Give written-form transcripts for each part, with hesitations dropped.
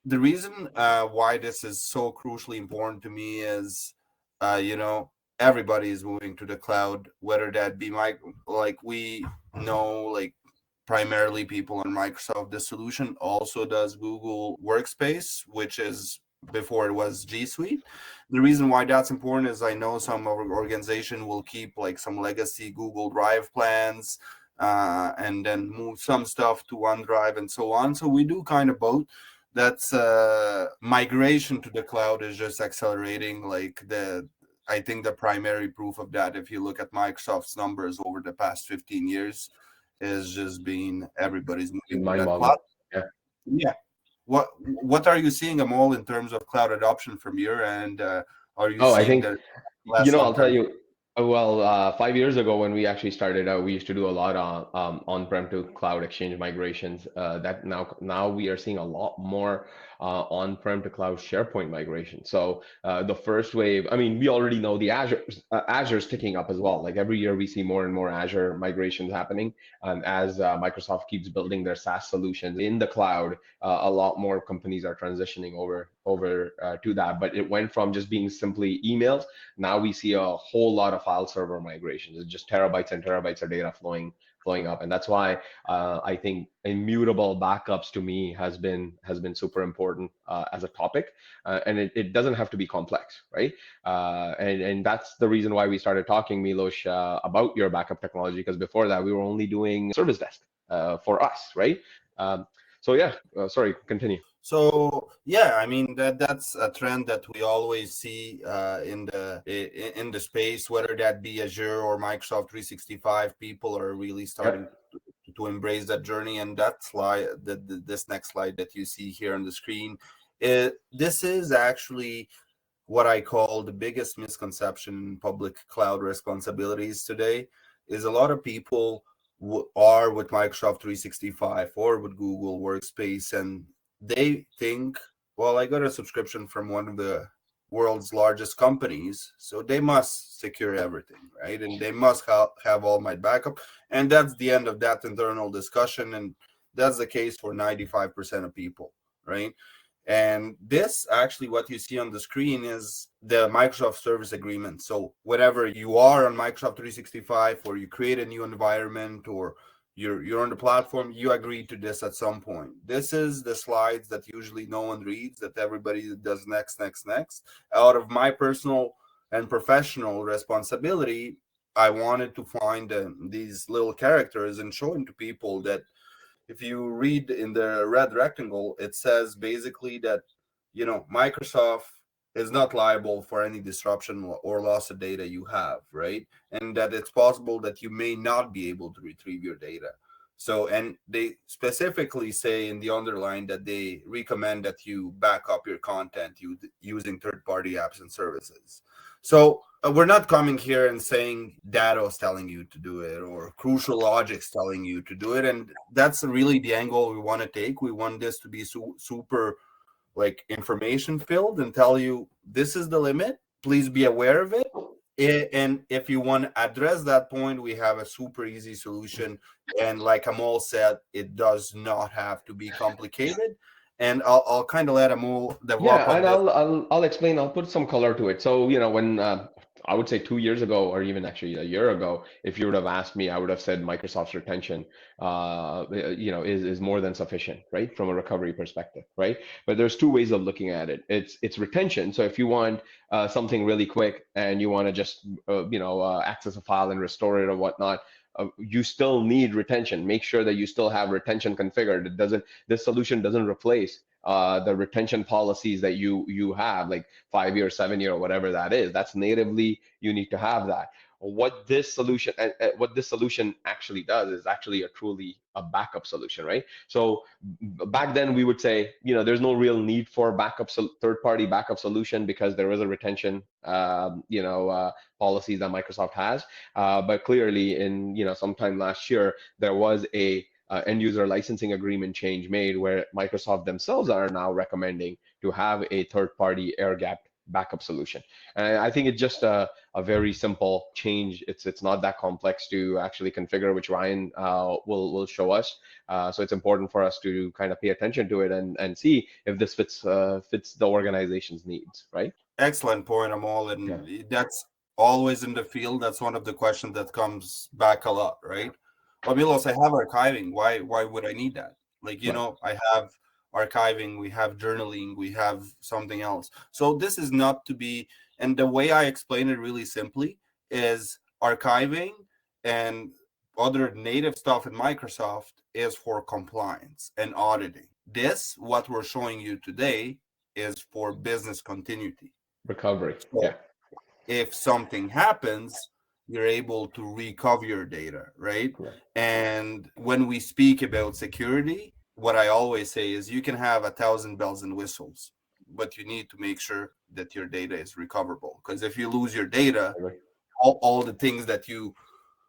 the reason why this is so crucially important to me is, you know, everybody is moving to the cloud, whether that be like we know, like primarily people on Microsoft. The solution also does Google Workspace, which is before it was G Suite. The reason why that's important is I know some organization will keep like some legacy Google Drive plans, and then move some stuff to OneDrive and so on. So we do kind of both. That's migration to the cloud is just accelerating. Like I think the primary proof of that, if you look at Microsoft's numbers over the past 15 years, is just being everybody's moving to that Mind-boggling. cloud. Yeah. What are you seeing, Amol, in terms of cloud adoption from your end? Are you Oh, I seeing think, that less I'll tell on-prem? you. Well, 5 years ago when we actually started out, we used to do a lot on on-prem to cloud exchange migrations. That now we are seeing a lot more on-prem to cloud SharePoint migration. So the first wave, I mean, we already know the Azure's ticking up as well. Like every year we see more and more Azure migrations happening, as Microsoft keeps building their SaaS solutions in the cloud. A lot more companies are transitioning over to that. But it went from just being simply emails. Now we see a whole lot of file server migrations. It's just terabytes and terabytes of data flowing up, and that's why I think immutable backups to me has been super important as a topic, and it doesn't have to be complex, right? And that's the reason why we started talking, Milos, about your backup technology, because before that we were only doing service desk for us, right? So yeah, sorry, continue. So yeah, I mean that's a trend that we always see in the space, whether that be Azure or Microsoft 365. People are really starting Yep. to embrace that journey. And that slide, this next slide that you see here on the screen, this is actually what I call the biggest misconception in public cloud responsibilities today. Is a lot of people are with Microsoft 365 or with Google Workspace, and they think, well, I got a subscription from one of the world's largest companies, so they must secure everything, right? And they must have all my backup. And that's the end of that internal discussion. And that's the case for 95% of people, right? And this actually, what you see on the screen is the Microsoft Service Agreement. So whenever you are on Microsoft 365, or you create a new environment, or you're on the platform, you agree to this at some point. This is the slides that usually no one reads, that everybody does next, next, next. Out of my personal and professional responsibility, I wanted to find these little characters and showing to people that if you read in the red rectangle, it says basically that, you know, Microsoft is not liable for any disruption or loss of data you have, right? And that it's possible that you may not be able to retrieve your data. So, and they specifically say in the underline that they recommend that you back up your content using third-party apps and services. So we're not coming here and saying Dato's telling you to do it or Crucial Logic's telling you to do it. And that's really the angle we want to take. We want this to be super like information filled and tell you this is the limit. Please be aware of it. And if you want to address that point, we have a super easy solution. And like Amol said, it does not have to be complicated. And I'll kind of let Amol develop Yeah, on and this. I'll explain. I'll put some color to it. So, when I would say 2 years ago, or even actually a year ago, if you would have asked me, I would have said Microsoft's retention, is more than sufficient, right, from a recovery perspective, right? But there's two ways of looking at it. It's retention. So if you want something really quick and you want to just access a file and restore it or whatnot, you still need retention. Make sure that you still have retention configured. This solution doesn't replace the retention policies that you have, like 5 year, 7 year, or whatever that is. That's natively, you need to have that. What this solution actually does is actually a backup solution, right? So back then we would say, there's no real need for third-party backup solution because there is a retention, policies that Microsoft has. But clearly, in sometime last year, there was a end user licensing agreement change made where Microsoft themselves are now recommending to have a third-party air-gapped backup solution. And I think it's just a very simple change. It's not that complex to actually configure, which Ryan will show us. So it's important for us to kind of pay attention to it and see if this fits the organization's needs, right? Excellent point, Amol. Yeah. And that's always in the field. That's one of the questions that comes back a lot, right? Well, Milos, I have archiving. Why would I need that? Like, Right. I have archiving, we have journaling, we have something else. So this is not to be, and the way I explain it really simply is archiving and other native stuff in Microsoft is for compliance and auditing. This, what we're showing you today, is for business continuity. Recovery. So Yeah. if something happens, you're able to recover your data, right? Correct. And when we speak about security, what I always say is you can have 1,000 bells and whistles, but you need to make sure that your data is recoverable. Because if you lose your data, all the things that you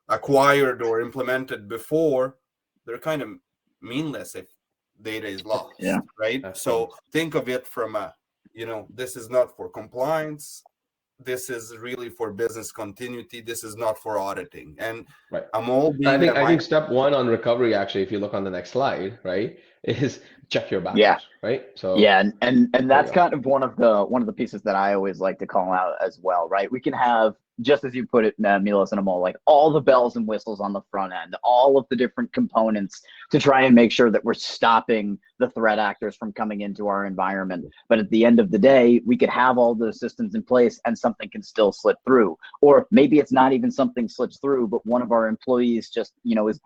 acquired or implemented before, they're kind of meaningless if data is lost, Yeah. right? Absolutely. So think of it from this is not for compliance. This is really for business continuity. This is not for auditing. And Right. I'm all I being think step one on recovery, actually, if you look on the next slide, right, is check your Yeah. backups, right? So Yeah, and there you that's go. kind of one of the pieces that I always like to call out as well, right? We can have, just as you put it, Milos and Amol, like all the bells and whistles on the front end, all of the different components to try and make sure that we're stopping the threat actors from coming into our environment. But at the end of the day, we could have all those systems in place and something can still slip through. Or maybe it's not even something slips through, but one of our employees just,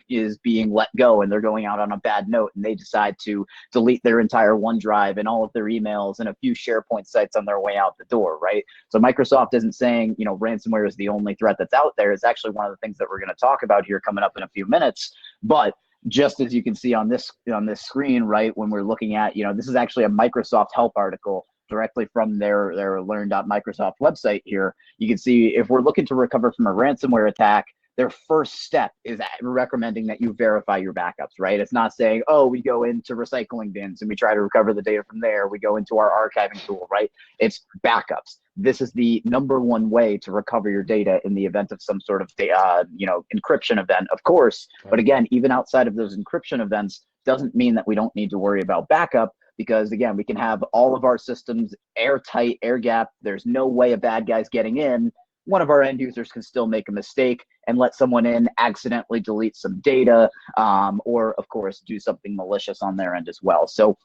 is being let go and they're going out on a bad note and they decide to delete their entire OneDrive and all of their emails and a few SharePoint sites on their way out the door, right? So Microsoft isn't saying, ransomware is the only threat that's out there. It's actually one of the things that we're going to talk about here coming up in a few minutes. But just as you can see on this screen, right, when we're looking at, this is actually a Microsoft help article directly from their learn.microsoft website here. You can see if we're looking to recover from a ransomware attack, their first step is recommending that you verify your backups, right? It's not saying, oh, we go into recycling bins and we try to recover the data from there. We go into our archiving tool, right? It's backups. This is the number one way to recover your data in the event of some sort of, encryption event, of course. But again, even outside of those encryption events doesn't mean that we don't need to worry about backup, because again, we can have all of our systems airtight, air gap. There's no way a bad guy's getting in. One of our end users can still make a mistake and let someone in, accidentally delete some data, or of course do something malicious on their end as well. So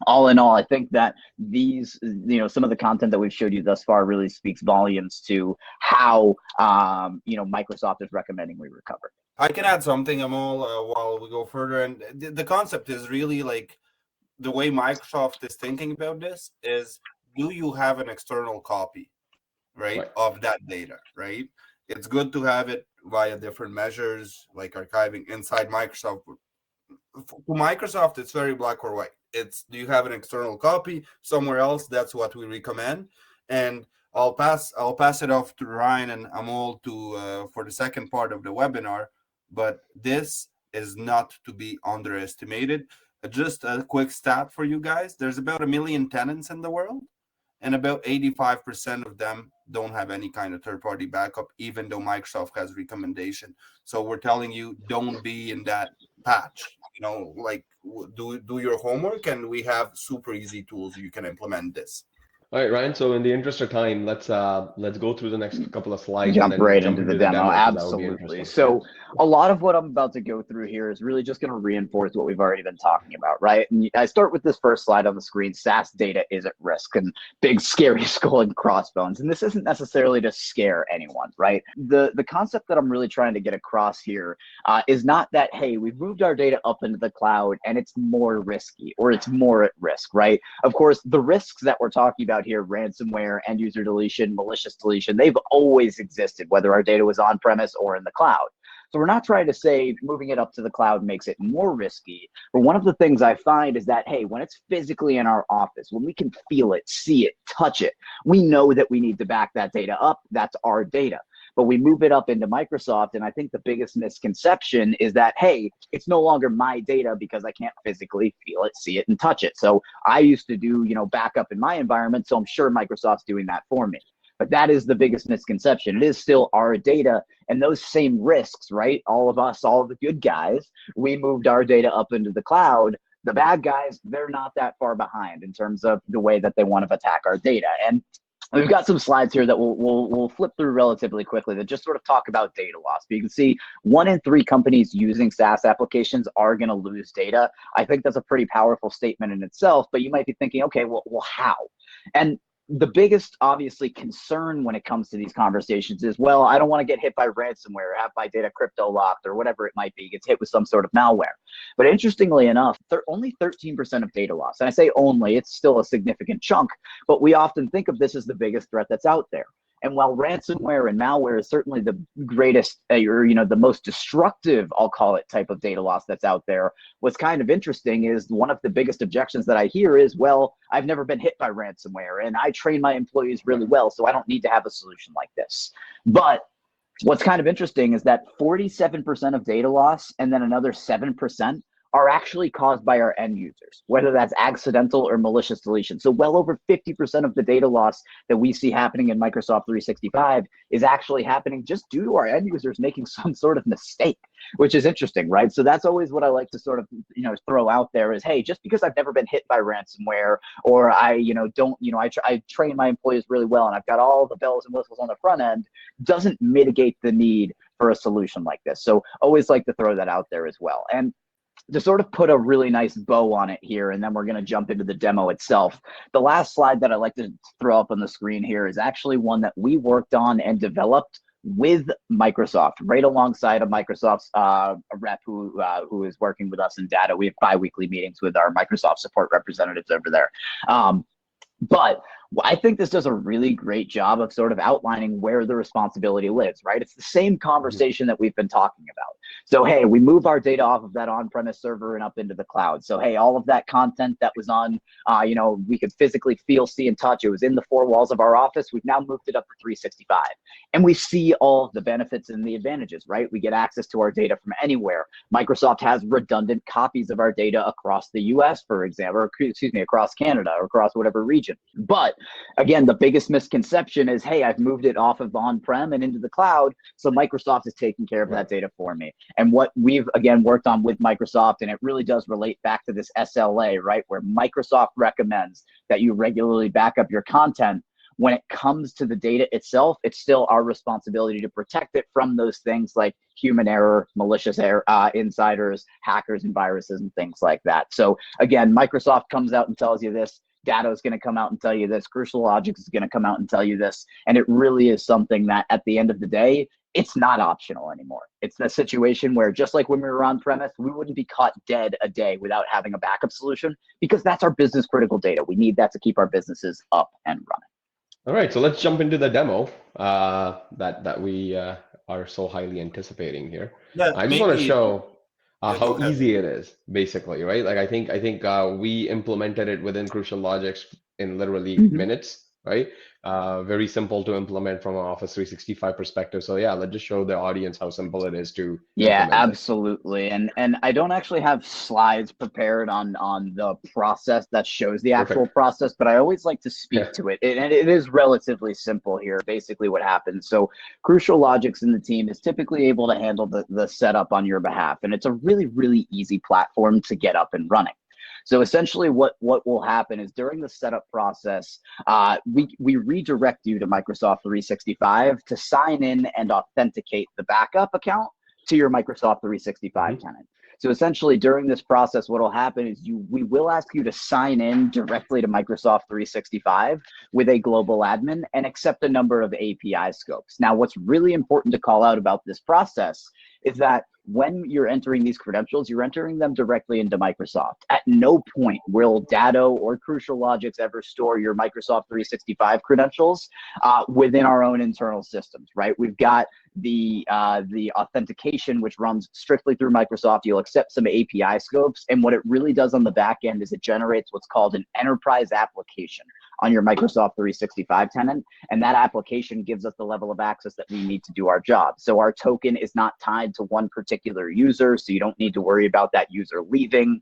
all in all, I think that these, some of the content that we've showed you thus far really speaks volumes to how, Microsoft is recommending we recover. I can add something, Amol, while we go further. And the concept is really like the way Microsoft is thinking about this is, do you have an external copy? Right, of that data, right? It's good to have it via different measures like archiving inside Microsoft. For Microsoft, it's very black or white. It's, do you have an external copy somewhere else? That's what we recommend. And I'll pass it off to Ryan and Amol to for the second part of the webinar. But this is not to be underestimated. Just a quick stat for you guys: there's about 1 million tenants in the world, and about 85% of them don't have any kind of third-party backup, even though Microsoft has recommendation. So we're telling you, don't be in that patch. Do your homework, and we have super easy tools you can implement this. All right, Ryan. So in the interest of time, let's go through the next couple of slides and Jump then right jump into the the demo. because that would be Absolutely. interesting. So a lot of what I'm about to go through here is really just going to reinforce what we've already been talking about, right? And I start with this first slide on the screen. SaaS data is at risk, and big scary skull and crossbones. And this isn't necessarily to scare anyone, right? The concept that I'm really trying to get across here is not that, hey, we've moved our data up into the cloud and it's more risky or it's more at risk, right? Of course, the risks that we're talking about here, ransomware, end user deletion, malicious deletion, they've always existed, whether our data was on premise or in the cloud. So we're not trying to say moving it up to the cloud makes it more risky. But one of the things I find is that, hey, when it's physically in our office, when we can feel it, see it, touch it, we know that we need to back that data up. That's our data. but we move it up into Microsoft. And I think the biggest misconception is that, hey, it's no longer my data because I can't physically feel it, see it, and touch it. So I used to do, backup in my environment. So I'm sure Microsoft's doing that for me. But that is the biggest misconception. It is still our data, and those same risks, right? All of us, all of the good guys, we moved our data up into the cloud. The bad guys, they're not that far behind in terms of the way that they want to attack our data. And we've got some slides here that we'll flip through relatively quickly that just sort of talk about data loss. But you can see 1 in 3 companies using SaaS applications are going to lose data. I think that's a pretty powerful statement in itself, but you might be thinking, okay, well how? And the biggest, obviously, concern when it comes to these conversations is, well, I don't want to get hit by ransomware or have my data crypto locked or whatever it might be, gets hit with some sort of malware. But interestingly enough, only 13% of data loss, and I say only, it's still a significant chunk, but we often think of this as the biggest threat that's out there. And while ransomware and malware is certainly the greatest, or the most destructive, I'll call it, type of data loss that's out there, what's kind of interesting is one of the biggest objections that I hear is, well, I've never been hit by ransomware and I train my employees really well, so I don't need to have a solution like this. But what's kind of interesting is that 47% of data loss and then another 7% are actually caused by our end users, whether that's accidental or malicious deletion. So well over 50% of the data loss that we see happening in Microsoft 365 is actually happening just due to our end users making some sort of mistake, which is interesting, right? So that's always what I like to sort of, throw out there is, hey, just because I've never been hit by ransomware, or I train my employees really well and I've got all the bells and whistles on the front end, doesn't mitigate the need for a solution like this. So always like to throw that out there as well. And to sort of put a really nice bow on it here, and then we're going to jump into the demo itself. The last slide that I like to throw up on the screen here is actually one that we worked on and developed with Microsoft, right alongside of Microsoft's rep who is working with us in data. We have bi-weekly meetings with our Microsoft support representatives over there. But I think this does a really great job of sort of outlining where the responsibility lives, right? It's the same conversation that we've been talking about. So, hey, we move our data off of that on-premise server and up into the cloud. So, hey, all of that content that was on, we could physically feel, see, and touch. It was in the 4 walls of our office. We've now moved it up to 365. And we see all of the benefits and the advantages, right? We get access to our data from anywhere. Microsoft has redundant copies of our data across the US, for example, or across Canada or across whatever region. But again, the biggest misconception is, hey, I've moved it off of on-prem and into the cloud, so Microsoft is taking care of that data for me. And what we've, again, worked on with Microsoft, and it really does relate back to this SLA, right, where Microsoft recommends that you regularly back up your content. When it comes to the data itself, it's still our responsibility to protect it from those things like human error, malicious error, insiders, hackers, and viruses, and things like that. So again, Microsoft comes out and tells you this. Data is going to come out and tell you this. Crucial Logic is going to come out and tell you this. And it really is something that at the end of the day, it's not optional anymore. It's a situation where, just like when we were on premise, we wouldn't be caught dead a day without having a backup solution, because that's our business critical data. We need that to keep our businesses up and running. All right, so let's jump into the demo that we are so highly anticipating here. Yeah, I just want to show Yeah, how easy it is, basically, right? Like I think we implemented it within Crucial Logics in literally minutes, right? Very simple to implement from an Office 365 perspective. So yeah, let's just show the audience how simple it is to implement absolutely. And I don't actually have slides prepared on the process that shows the actual process, but I always like to speak to it. And it is relatively simple here, basically what happens. So Crucial Logics in the team is typically able to handle the setup on your behalf. And it's a really, really easy platform to get up and running. So essentially what will happen is, during the setup process, we redirect you to Microsoft 365 to sign in and authenticate the backup account to your Microsoft 365 tenant. So essentially during this process, what will happen is we will ask you to sign in directly to Microsoft 365 with a global admin and accept a number of API scopes. Now, what's really important to call out about this process is that when you're entering these credentials, you're entering them directly into Microsoft. At no point will Datto or Crucial Logics ever store your Microsoft 365 credentials within our own internal systems, right? We've got the authentication, which runs strictly through Microsoft. You'll accept some API scopes, and what it really does on the back end is it generates what's called an enterprise application on your Microsoft 365 tenant, and that application gives us the level of access that we need to do our job. So our token is not tied to one particular user, so you don't need to worry about that user leaving.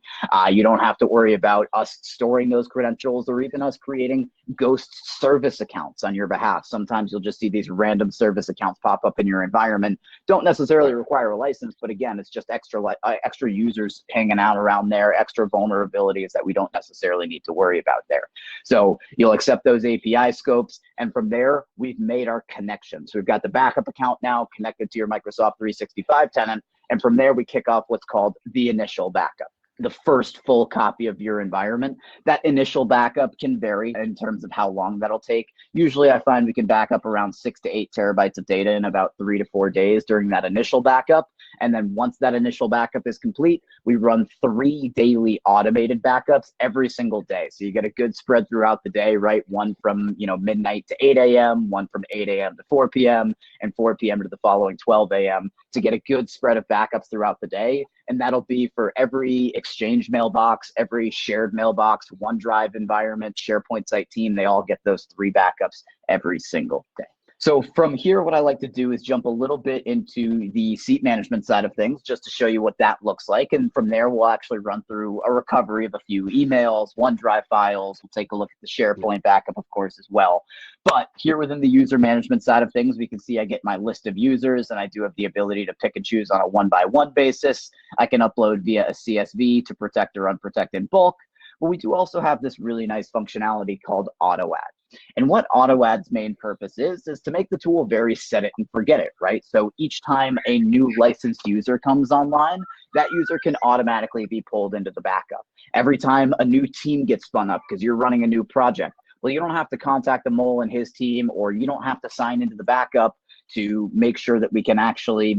You don't have to worry about us storing those credentials or even us creating ghost service accounts on your behalf. Sometimes you'll just see these random service accounts pop up in your environment. Don't necessarily require a license, but again, it's just extra users hanging out around there, extra vulnerabilities that we don't necessarily need to worry about there. So you'll accept those API scopes, and from there, we've made our connections. We've got the backup account now connected to your Microsoft 365 tenant, and from there, we kick off what's called the initial backup, the first full copy of your environment. That initial backup can vary in terms of how long that'll take. Usually I find we can back up around 6 to 8 terabytes of data in about 3 to 4 days during that initial backup. And then once that initial backup is complete, we run 3 daily automated backups every single day. So you get a good spread throughout the day, right? One from midnight to 8 a.m., one from 8 a.m. to 4 p.m., and 4 p.m. to the following 12 a.m. to get a good spread of backups throughout the day. And that'll be for every Exchange mailbox, every shared mailbox, OneDrive environment, SharePoint site team. They all get those 3 backups every single day. So from here, what I like to do is jump a little bit into the seat management side of things, just to show you what that looks like. And from there, we'll actually run through a recovery of a few emails, OneDrive files. We'll take a look at the SharePoint backup, of course, as well. But here within the user management side of things, we can see I get my list of users, and I do have the ability to pick and choose on a one-by-one basis. I can upload via a CSV to protect or unprotect in bulk. But we do also have this really nice functionality called auto add. And what auto add's main purpose is to make the tool very set it and forget it, right? So each time a new licensed user comes online, that user can automatically be pulled into the backup. Every time a new team gets spun up because you're running a new project, well, you don't have to contact the mole and his team, or you don't have to sign into the backup to make sure that we can actually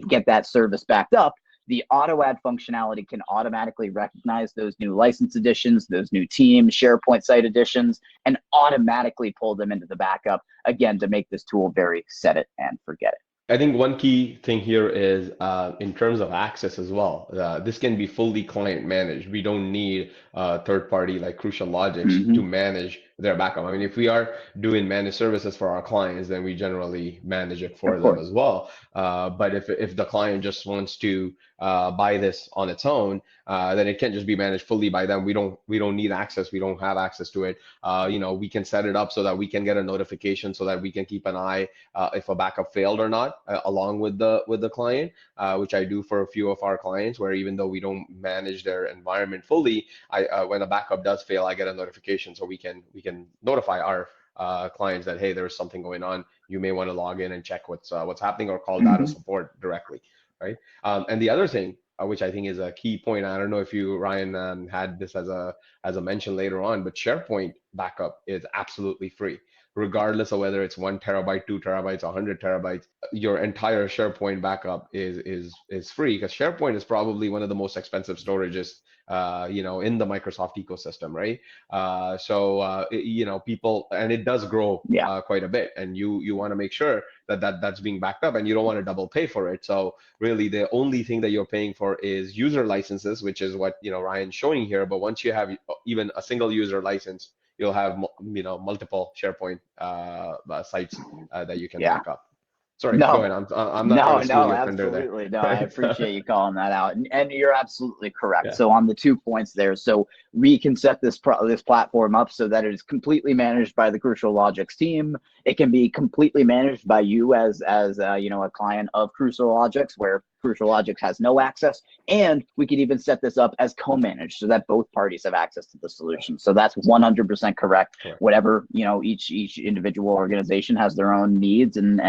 get that service backed up. The auto add functionality can automatically recognize those new license additions, those new team SharePoint site additions, and automatically pull them into the backup, again, to make this tool very set it and forget it. I think one key thing here is in terms of access as well. This can be fully client managed. We don't need a third party like Crucial Logics to manage their backup. I mean, if we are doing managed services for our clients, then we generally manage it for them as well. But if the client just wants to buy this on its own, then it can't just be managed fully by them. We don't need access. We don't have access to it. We can set it up so that we can get a notification, so that we can keep an eye if a backup failed or not, along with the client, which I do for a few of our clients, where even though we don't manage their environment fully, when a backup does fail, I get a notification, so we can notify our clients that, hey, there's something going on. You may want to log in and check what's happening, or call data support directly, right? And the other thing, which I think is a key point, I don't know if you, Ryan, had this as a mention later on, but SharePoint backup is absolutely free, regardless of whether it's 1 terabyte, 2 terabytes, 100 terabytes. Your entire SharePoint backup is free, because SharePoint is probably one of the most expensive storages in the Microsoft ecosystem, right? People, and it does grow quite a bit, and you want to make sure that's being backed up, and you don't want to double pay for it. So really, the only thing that you're paying for is user licenses, which is what Ryan's showing here. But once you have even a single user license, you'll have multiple SharePoint sites that you can back up. Sorry, go ahead. I'm not trying to steal your thunder there. Absolutely. No, I appreciate you calling that out. And you're absolutely correct. Yeah. So on the 2 points there, so we can set this platform up so that it is completely managed by the Crucial Logics team. It can be completely managed by you as a client of Crucial Logics, where Crucial Logics has no access. And we could even set this up as co-managed, so that both parties have access to the solution. So that's 100% correct. Whatever, each individual organization has their own needs and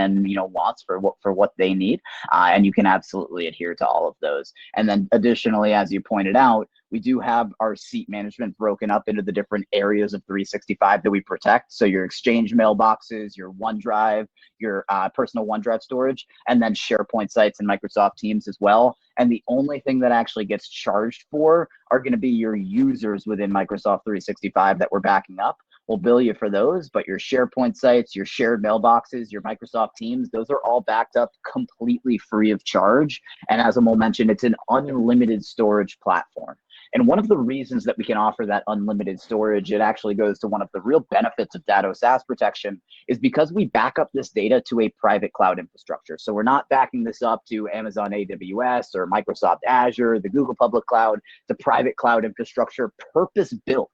wants for what they need. And you can absolutely adhere to all of those. And then additionally, as you pointed out, we do have our seat management broken up into the different areas of 365 that we protect. So your Exchange mailboxes, your OneDrive, your personal OneDrive storage, and then SharePoint sites and Microsoft Teams as well. And the only thing that actually gets charged for are going to be your users within Microsoft 365 that we're backing up. We'll bill you for those, but your SharePoint sites, your shared mailboxes, your Microsoft Teams, those are all backed up completely free of charge. And as Amol mentioned, it's an unlimited storage platform. And one of the reasons that we can offer that unlimited storage, it actually goes to one of the real benefits of Datto SaaS protection, is because we back up this data to a private cloud infrastructure. So we're not backing this up to Amazon AWS or Microsoft Azure, the Google public cloud. It's a private cloud infrastructure purpose-built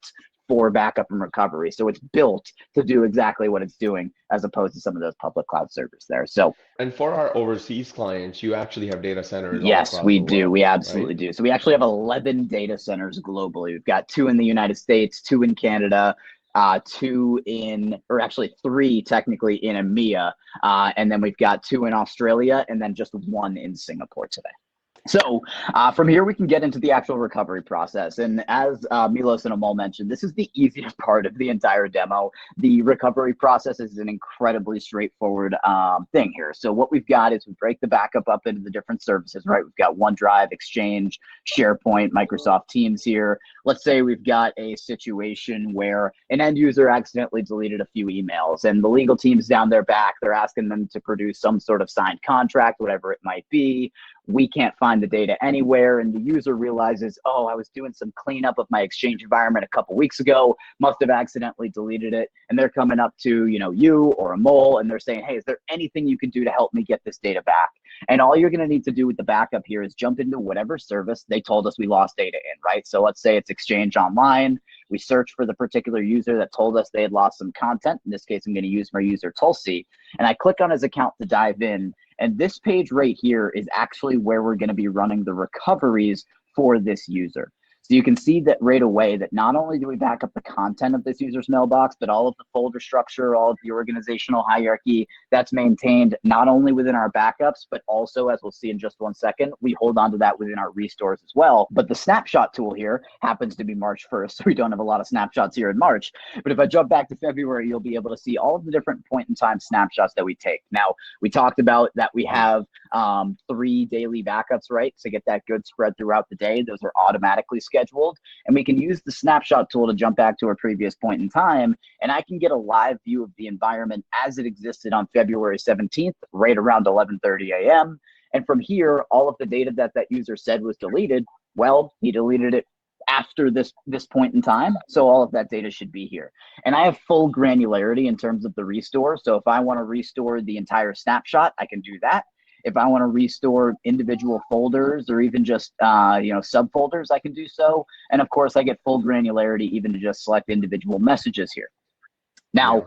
for backup and recovery. So it's built to do exactly what it's doing, as opposed to some of those public cloud servers there. So, and for our overseas clients, you actually have data centers all yes, across we the do. world, We absolutely right? do. So we actually have 11 data centers globally. We've got 2 in the United States, 2 in Canada, 2 in, or actually 3 technically in EMEA, and then we've got 2 in Australia, and then just 1 in Singapore today. So from here, we can get into the actual recovery process. And as Milos and Amol mentioned, this is the easiest part of the entire demo. The recovery process is an incredibly straightforward thing here. So what we've got is we break the backup up into the different services, right? We've got OneDrive, Exchange, SharePoint, Microsoft Teams here. Let's say we've got a situation where an end user accidentally deleted a few emails, and the legal team's down their back. They're asking them to produce some sort of signed contract, whatever it might be. We can't find the data anywhere, and the user realizes, oh, I was doing some cleanup of my Exchange environment a couple weeks ago, must have accidentally deleted it, and they're coming up to you or a mole, and they're saying, hey, is there anything you can do to help me get this data back? And all you're going to need to do with the backup here is jump into whatever service they told us we lost data in, right? So let's say it's Exchange Online. We search for the particular user that told us they had lost some content. In this case, I'm going to use my user Tulsi, and I click on his account to dive in. And this page right here is actually where we're going to be running the recoveries for this user. So you can see that right away that not only do we back up the content of this user's mailbox, but all of the folder structure, all of the organizational hierarchy that's maintained not only within our backups, but also, as we'll see in just one second, we hold on to that within our restores as well. But the snapshot tool here happens to be March 1st, so we don't have a lot of snapshots here in March. But if I jump back to February, you'll be able to see all of the different point in time snapshots that we take. Now, we talked about that we have 3 daily backups, right? To get that good spread throughout the day. Those are automatically scheduled, and we can use the snapshot tool to jump back to our previous point in time, and I can get a live view of the environment as it existed on February 17th, right around 11:30 a.m. And from here, all of the data that that user said was deleted, well, he deleted it after this point in time, so all of that data should be here. And I have full granularity in terms of the restore, so if I want to restore the entire snapshot, I can do that. If I want to restore individual folders or even just subfolders, I can do so. And of course, I get full granularity even to just select individual messages here. Now,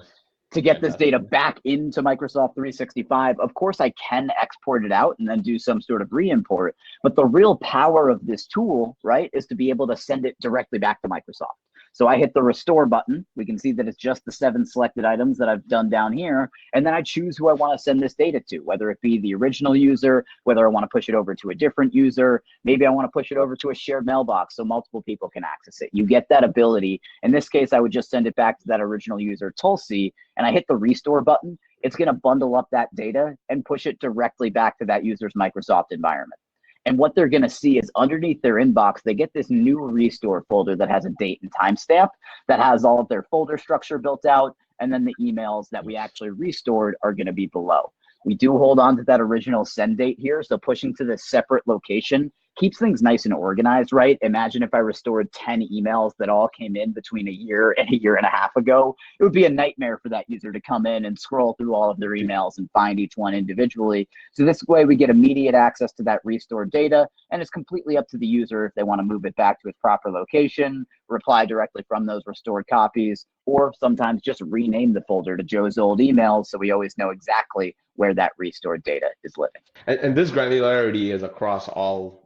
to get this data back into Microsoft 365, of course, I can export it out and then do some sort of re-import. But the real power of this tool, right, is to be able to send it directly back to Microsoft. So I hit the restore button. We can see that it's just the 7 selected items that I've done down here. And then I choose who I want to send this data to, whether it be the original user, whether I want to push it over to a different user. Maybe I want to push it over to a shared mailbox so multiple people can access it. You get that ability. In this case, I would just send it back to that original user, Tulsi, and I hit the restore button. It's going to bundle up that data and push it directly back to that user's Microsoft environment. And what they're going to see is underneath their inbox, they get this new restore folder that has a date and timestamp, that has all of their folder structure built out, and then the emails that we actually restored are going to be below. We do hold on to that original send date here, so pushing to this separate location keeps things nice and organized, right? Imagine if I restored 10 emails that all came in between a year and a half ago. It would be a nightmare for that user to come in and scroll through all of their emails and find each one individually. So this way we get immediate access to that restored data, and it's completely up to the user if they want to move it back to its proper location, reply directly from those restored copies, or sometimes just rename the folder to Joe's old emails so we always know exactly where that restored data is living. And this granularity is across all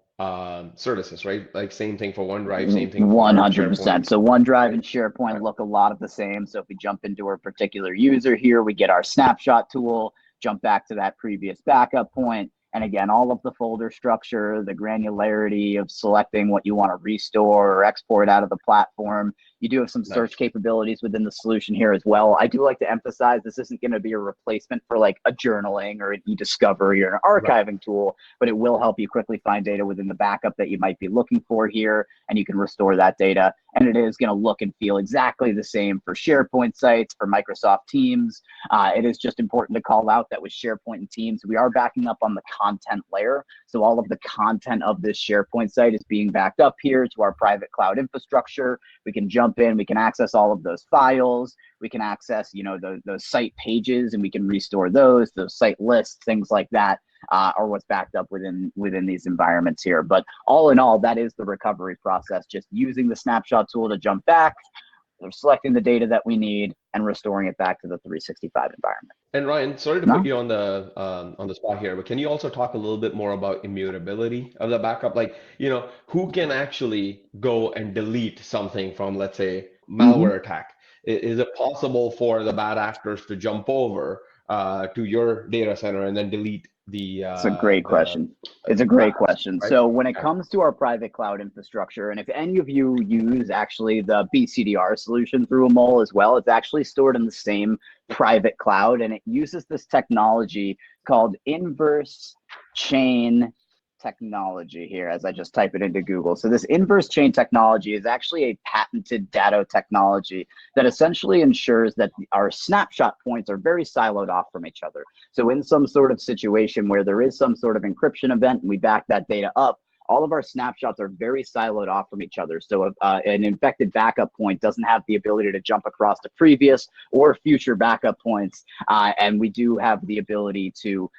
services, right? Like same thing for OneDrive, same thing for 100%. SharePoint. So OneDrive and SharePoint look a lot of the same. So if we jump into a particular user here, we get our snapshot tool, jump back to that previous backup point. And again, all of the folder structure, the granularity of selecting what you want to restore or export out of the platform, You do have some Nice. search capabilities within the solution here as well. I do like to emphasize this isn't going to be a replacement for like a journaling or an e-discovery or an archiving tool, but it will help you quickly find data within the backup that you might be looking for here, and you can restore that data. And it is going to look and feel exactly the same for SharePoint sites, for Microsoft Teams. It is just important to call out that with SharePoint and Teams, we are backing up on the content layer. So all of the content of this SharePoint site is being backed up here to our private cloud infrastructure. We can jump in, we can access all of those files, we can access, you know, those site pages, and we can restore those site lists, things like that. Or what's backed up within these environments here. But all in all, that is the recovery process, just using the snapshot tool to jump back, selecting the data that we need, and restoring it back to the 365 environment. And Ryan, sorry to put you on the spot here, but can you also talk a little bit more about immutability of the backup? Like, you know, who can actually go and delete something from, let's say, malware attack? Is it possible for the bad actors to jump over to your data center and then delete the it's a great question. It's a great question. Right? So when it comes to our private cloud infrastructure, and if any of you use actually the BCDR solution through a mole as well, it's actually stored in the same private cloud, and it uses this technology called inverse chain technology here as I just type it into Google. So this inverse chain technology is actually a patented data technology that essentially ensures that our snapshot points are very siloed off from each other. So in some sort of situation where there is some sort of encryption event and we back that data up, all of our snapshots are very siloed off from each other. So an infected backup point doesn't have the ability to jump across the previous or future backup points. And we do have the ability to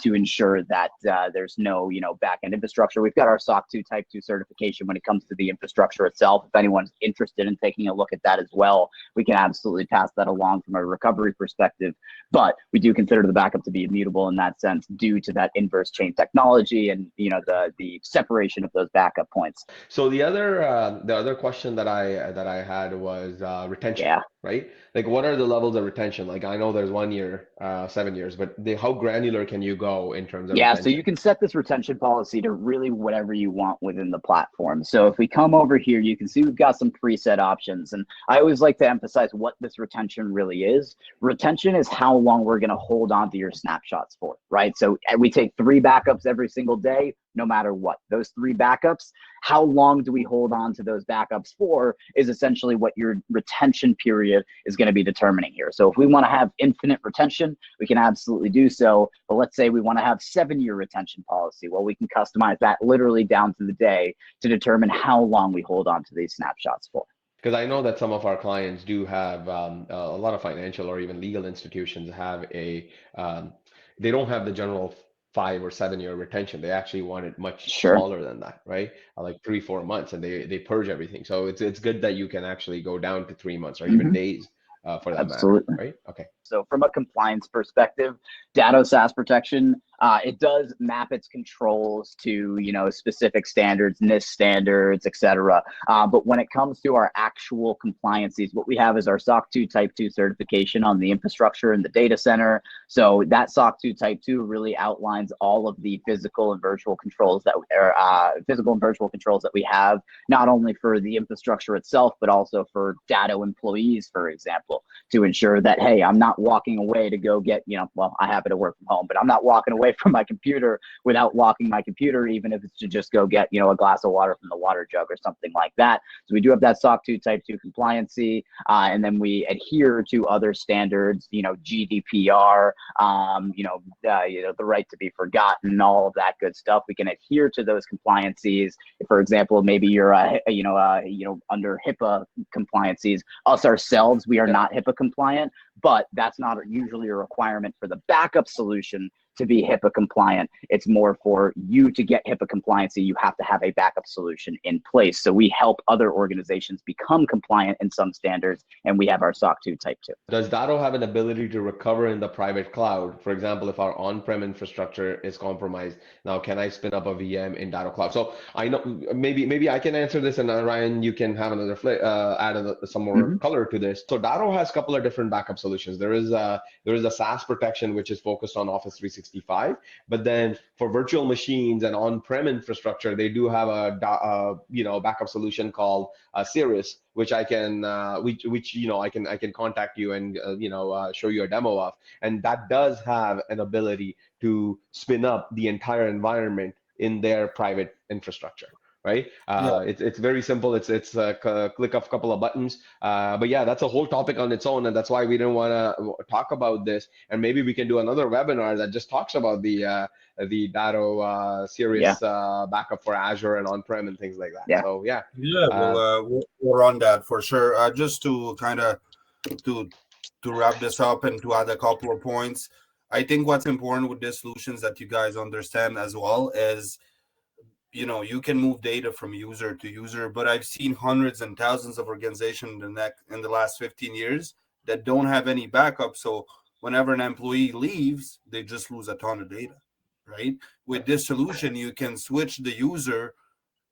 ensure that there's no, you know, backend infrastructure. We've got our SOC 2 Type 2 certification when it comes to the infrastructure itself. If anyone's interested in taking a look at that as well, we can absolutely pass that along from a recovery perspective. But we do consider the backup to be immutable in that sense due to that inverse chain technology and, you know, the separation of those backup points. So the other question that I had was retention, right? Like, what are the levels of retention? Like, I know there's 1 year, 7 years, but how granular can you go in terms of retention? So you can set this retention policy to really whatever you want within the platform. So if we come over here, you can see we've got some preset options, and I always like to emphasize what this retention really is. Retention is how long we're going to hold on to your snapshots for, right? So we take 3 backups every single day, no matter what. Those 3 backups, how long do we hold on to those backups for is essentially what your retention period is going to be determining here. So if we want to have infinite retention, we can absolutely do so. But let's say we want to have 7-year retention policy. Well, we can customize that literally down to the day to determine how long we hold on to these snapshots for. Because I know that some of our clients do have a lot of financial or even legal institutions have they don't have the general 5 or 7 year retention. They actually want it much smaller than that, right? Like 3-4 months, and they purge everything. So it's good that you can actually go down to 3 months or even days for that matter, right? Okay. So from a compliance perspective, data SaaS protection, it does map its controls to, you know, specific standards, NIST standards, et cetera. But when it comes to our actual compliances, what we have is our SOC 2 Type 2 certification on the infrastructure and the data center. So that SOC 2 Type 2 really outlines all of the physical and virtual controls that we have, not only for the infrastructure itself, but also for Datto employees, for example, to ensure that, hey, I'm not walking away to go get, you know, well, I happen to work from home, but I'm not walking away from my computer without locking my computer, even if it's to just go get, you know, a glass of water from the water jug or something like that. So we do have that SOC 2 Type 2 compliancy, and then we adhere to other standards, you know, GDPR, the right to be forgotten, all of that good stuff. We can adhere to those compliances. If, for example, maybe you're, under HIPAA compliances, us ourselves, we are not HIPAA compliant, but that's not usually a requirement for the backup solution to be HIPAA compliant. It's more for you to get HIPAA compliancy, you have to have a backup solution in place. So we help other organizations become compliant in some standards, and we have our SOC 2 Type 2. Does Datto have an ability to recover in the private cloud? For example, if our on-prem infrastructure is compromised, now can I spin up a VM in Datto Cloud? So I know maybe I can answer this, and Ryan, you can have another add some more color to this. So Datto has a couple of different backup solutions. There is a SaaS protection which is focused on Office 365 365. But then for virtual machines and on-prem infrastructure, they do have a backup solution called Cirrus, which I can I can contact you and show you a demo of, and that does have an ability to spin up the entire environment in their private infrastructure. Right? Yeah. It's very simple. It's a click of a couple of buttons. But yeah, that's a whole topic on its own, and that's why we didn't want to talk about this. And maybe we can do another webinar that just talks about the Datto Sirius backup for Azure and on-prem and things like that. Yeah. So yeah. Yeah, we'll run that for sure. Just to kind of to wrap this up and to add a couple of points, I think what's important with these solutions that you guys understand as well is, you can move data from user to user, but I've seen hundreds and thousands of organizations in the last 15 years that don't have any backup. So whenever an employee leaves, they just lose a ton of data, right? With this solution, you can switch the user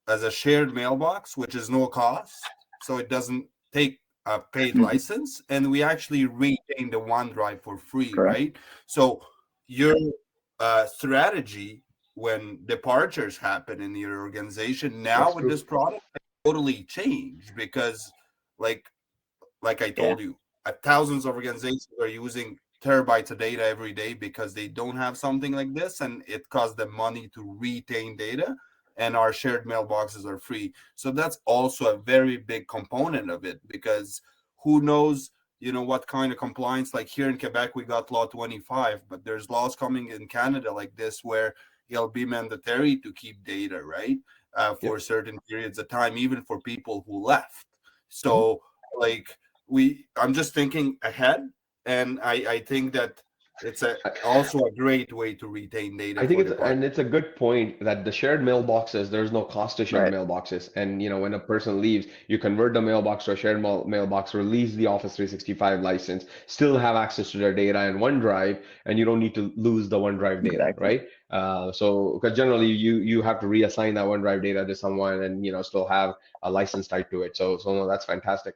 as a shared mailbox, which is no cost. So it doesn't take a paid license, and we actually retain the OneDrive for free, Correct. right? So your strategy when departures happen in your organization now That's with true. this product totally changed, because like I told you, thousands of organizations are using terabytes of data every day because they don't have something like this, and it costs them money to retain data, and our shared mailboxes are free. So that's also a very big component of it, because who knows what kind of compliance, like here in Quebec we got law 25, but there's laws coming in Canada like this where it'll be mandatory to keep data, right? For certain periods of time, even for people who left. So like I'm just thinking ahead, and I think that it's also a great way to retain data. I think it's a good point that the shared mailboxes, there's no cost to shared mailboxes. And when a person leaves, you convert the mailbox to a shared mailbox, release the Office 365 license, still have access to their data in OneDrive, and you don't need to lose the OneDrive data, right? So because generally you have to reassign that OneDrive data to someone and still have a license tied to it. So no, that's fantastic.